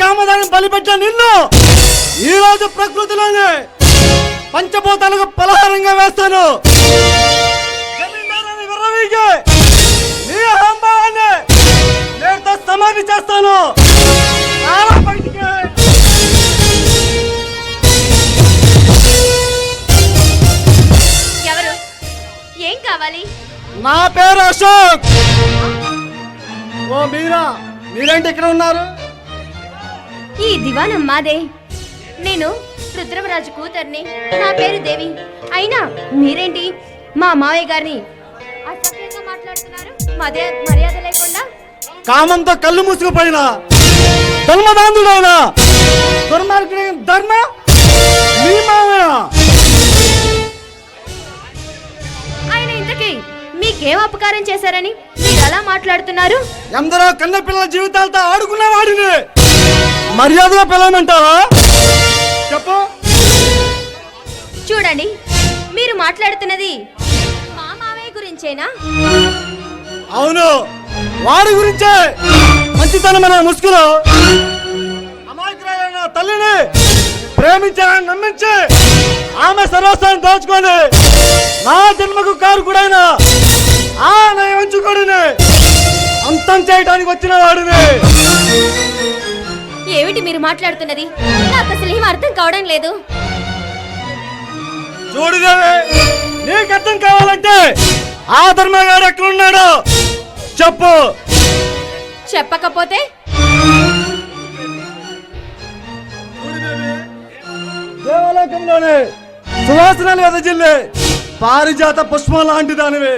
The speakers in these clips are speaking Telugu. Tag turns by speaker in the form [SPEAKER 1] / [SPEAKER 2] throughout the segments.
[SPEAKER 1] కామదాన్ని బలిపెట్టిన నిన్ను ఈ రోజు ప్రకృతిలోనే పంచభూతాలకు పలహారంగా వేస్తాను. జమీందారుని విర్రవీగి నీ అహంభావాన్ని నేటితో సమాధి చేస్తాను.
[SPEAKER 2] ఎవరు? ఏం కావాలి?
[SPEAKER 1] నా పేరు అశోక్. ఓ మీరా, మీరేంటి ఇక్కడ ఉన్నారు?
[SPEAKER 2] ఈ దివానం మాదే. నేను రుద్రమరాజు కూతుర్ని. నా పేరు దేవి. అయినా మీరేంటి మా మావయ్య గారిని అసభ్యంగా మాట్లాడుతున్నారు? మర్యాద లేకుండా.
[SPEAKER 1] కామంతో కళ్ళు మూసుకుపోయిన ధర్మదాంధుడైన దుర్మార్గుడైన ధర్మ మీ మావయ్య.
[SPEAKER 2] ఆయన ఇంతకీ మీకేం అపకారం చేశారని మీరు అలా మాట్లాడుతున్నారు?
[SPEAKER 1] ఎందరో కన్న పిల్లల జీవితాలతో ఆడుకున్న వాడిని మర్యాదగా పిలవమంటావా? చెప్పు.
[SPEAKER 2] చూడండి, మీరు మాట్లాడుతున్నది మా మావయ్య గురించేనా?
[SPEAKER 1] అవును, వాడి గురించే. మంచితనమైన ముసుగులో అమాయకురాలైన తల్లిని ప్రేమించాలని నమ్మించి ఆమె సర్వస్వాన్ని దోచుకొని నా జన్మకు కారుకుడైన ఆ నయవంచుకుడిని అంతం చేయడానికి వచ్చిన వాడిని.
[SPEAKER 2] ఏమిటి మీరు మాట్లాడుతున్నది? నాకు అసలు ఏం అర్థం కావడం లేదు.
[SPEAKER 1] చూడుదేవి, నీకు అర్థం కావాలంటే ఆ ధర్మగాడు ఎక్కడున్నాడో చెప్పు.
[SPEAKER 2] చెప్పకపోతే
[SPEAKER 1] దేవాలయంలోనే సువాసనలు వెదజిల్లే పారిజాత పుష్పం లాంటి దానివి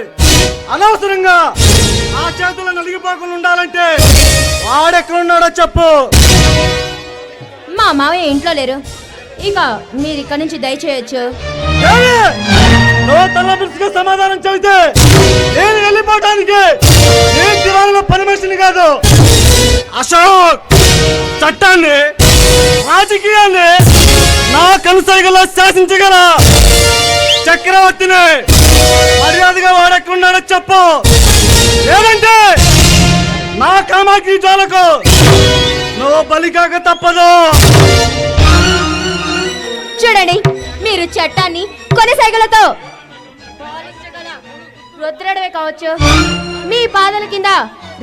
[SPEAKER 1] అనవసరంగా ఆ చేతులు నలిగిపోకుండా ఉండాలంటే వాడెక్కడున్నాడో చెప్పు.
[SPEAKER 2] మా మావయ్య ఇంట్లో లేరు. ఇక మీరు ఇక్కడ నుంచి దయచేయచ్చు.
[SPEAKER 1] నువ్వు తల పిలుచుగా సమాధానం చెబితే నేను వెళ్ళిపోవటానికి ఏ దివాణంలో పని మనిషిని కాదు. అశోక్, చట్టాన్ని రాజకీయాన్ని నా కనుసైగలో శాసించగల చక్రవర్తిని. మర్యాదగా వాడెక్కడున్నాడో చెప్పు, లేదంటే నా కామాగ్ని జ్వాలకు నువ్వు బలికాక తప్పదు.
[SPEAKER 2] చూడండి, మీరు చట్టాన్ని కొనసాగలతో రుద్రడమే కావచ్చు, మీ పాదల కింద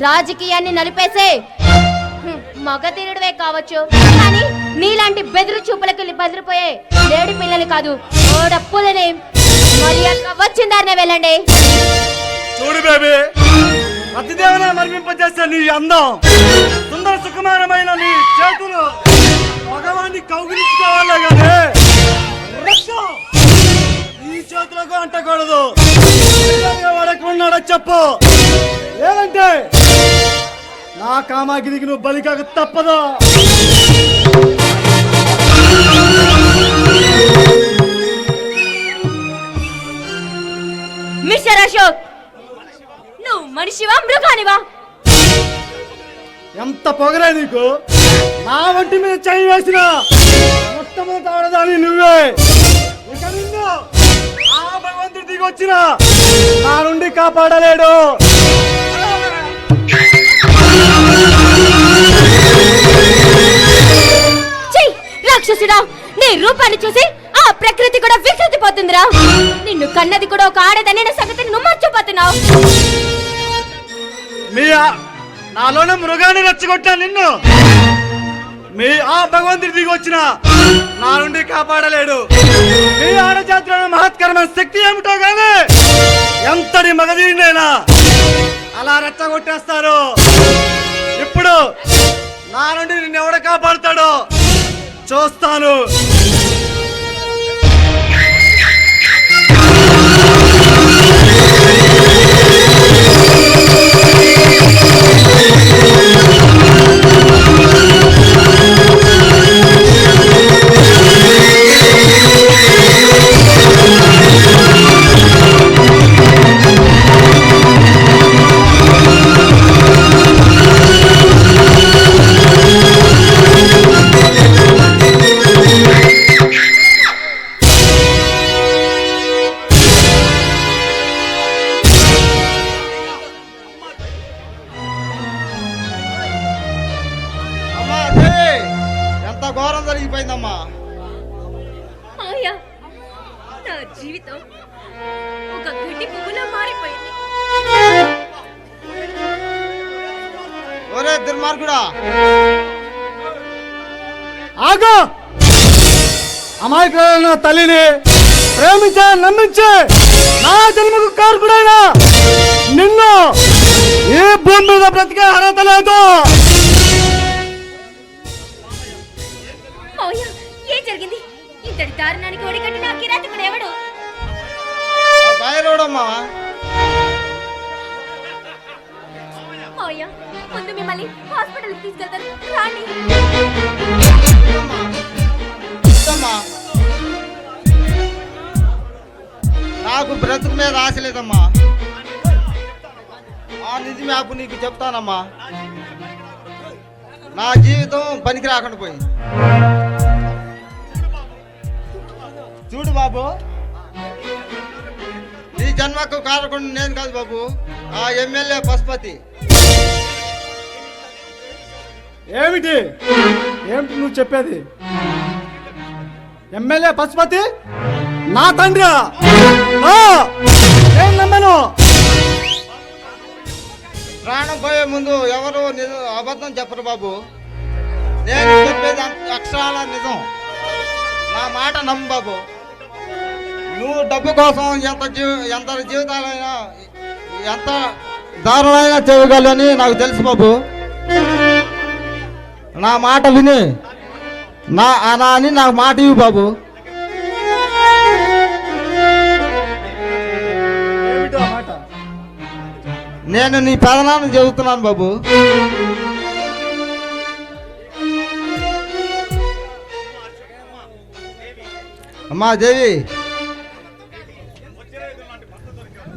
[SPEAKER 2] రాజకీయాన్ని నలిపేసే మగతీరుడవే కావచ్చు, కానీ నీలాంటి బెదురు చూపులకు బెదిరిపోయే లేడి పిల్లలు కాదు, ఓడప్పులని మర్యాదగా వచ్చిందారనే వెళ్ళండి.
[SPEAKER 1] చూడు బేబీ, అతిదేవన మరిపింపజేసే నీ అందం, సుందర సుకుమారమైన నీ చేతులు భగవాన్ని కౌగిలించుకోవాలే గానీ ఈ చేతులకు అంటకూడదు. వాడెక్కడున్నాడో చెప్పు, లేదంటే నా కామాగిరికి నువ్వు బలికాక తప్పదు.
[SPEAKER 2] మిస్టర్ అశోక్, నువ్వు మనిషివా మృగానివా?
[SPEAKER 1] ఎంత పొగరే నీకు! నా వంటి మీద చేయి వేసిన మొట్టమొదటి ఆడదాని నువ్వే. ఇక నిన్ను ఆ భగవంతుడి దిగి వచ్చిన నా నుండి కాపాడలేడు.
[SPEAKER 2] రాక్షసుడా, నీ రూపాన్ని చూసి ఆ ప్రకృతి కూడా వికృతి పోతుందిరా. నిన్ను కన్నది కూడా ఒక ఆడదనే సంగతిని నువ్వు మర్చిపోతున్నావు.
[SPEAKER 1] నాలోనే మృగాన్ని రెచ్చగొట్టా నిన్ను. మీ ఆ భగవంతుడి దిగి వచ్చిన నా నుండి కాపాడలేడు. మీ ఆడజాతిలో మహత్కరమైన శక్తి ఏమిటో గానీ ఎంతటి మగధీనైనా అలా రెచ్చగొట్టేస్తారు. ఇప్పుడు నా నుండి నిన్నెవడ కాపాడుతాడో చూస్తాను.
[SPEAKER 3] దిగిపోయిందమ్మా.
[SPEAKER 2] మావయ్య, నా జీవితం ఒక గడ్డి పువ్వులా మారిపోయింది.
[SPEAKER 3] ఒరే దుర్మార్గుడా,
[SPEAKER 1] ఆగు! అమాయకులైన తల్లిని ప్రేమించే నమ్మించే నా జన్మకు కారకుడైనా నిన్ను ఈ భూమి మీద బ్రతికే అర్హత లేదు.
[SPEAKER 2] మావయ్య, ఏం జరిగింది? ఇంతటి దారుణానికి ఒడిగట్టిన ఆ కిరాతకుడు ఎవడు?
[SPEAKER 3] బయలుడమ్మా.
[SPEAKER 2] మావయ్య, ముందు మిమ్మల్ని హాస్పిటల్కి తీసుకెళ్తాను, రాండి.
[SPEAKER 3] అమ్మా, నాకు బ్రతుకు మీద ఆశ లేదమ్మా. ఆ నిధి మ్యాప్ నీకు చెప్తానమ్మా. నా జీవితం పనికి రాకుండా పోయింది. చూడు బాబు, నీ జన్మకు కారకుండా నేను కాదు బాబు, ఆ ఎమ్మెల్యే పశుపతి.
[SPEAKER 1] ఏమిటి ఏమిటి నువ్వు చెప్పేది? ఎమ్మెల్యే పశుపతి నా తండ్రి? నేను నమ్మను.
[SPEAKER 3] ప్రాణం పోయే ముందు ఎవరు అబద్ధం చెప్పరు బాబు. నేను చెప్పేది అక్షరాల నిజం. నా మాట నమ్ము బాబు. నువ్వు డబ్బు కోసం ఎంత జీవితాలైనా ఎంత దారుణమైనా చేయగలని నాకు తెలుసు బాబు. నా మాట విని నా అని నాకు మాట ఇవ్వు బాబు.
[SPEAKER 1] ఏమిటో ఆ మాట?
[SPEAKER 3] నేను నీ పెదనాన్ని చెబుతున్నాను బాబు. అమ్మా దేవి,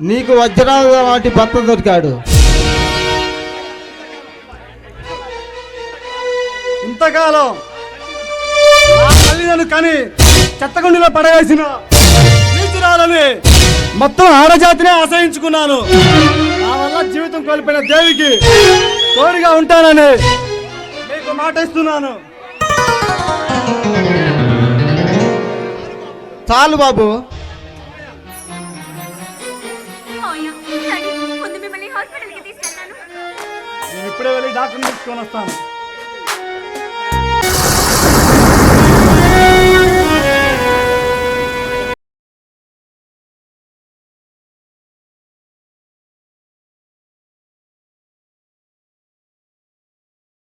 [SPEAKER 3] నీకు వజ్రాలు లాంటి భర్త దొరికాడు.
[SPEAKER 1] ఇంతకాలం నా తల్లిదండ్రులు కానీ చెత్తగుండిలో పడవేసిన నీచురాలని మొత్తం ఆడజాతినే ఆశ్రయించుకున్నాను. నా వల్ల జీవితం కోల్పోయిన దేవికి తోడుగా ఉంటానని మీకు మాట ఇస్తున్నాను.
[SPEAKER 3] చాలు బాబు.
[SPEAKER 2] మావయ్య, రండి, ముందు మిమ్మల్ని హాస్పిటల్కి తీసుకెళ్తాను.
[SPEAKER 1] నేను ఇప్పుడే వెళ్ళి డాక్టర్ని తీసుకొని వస్తాను.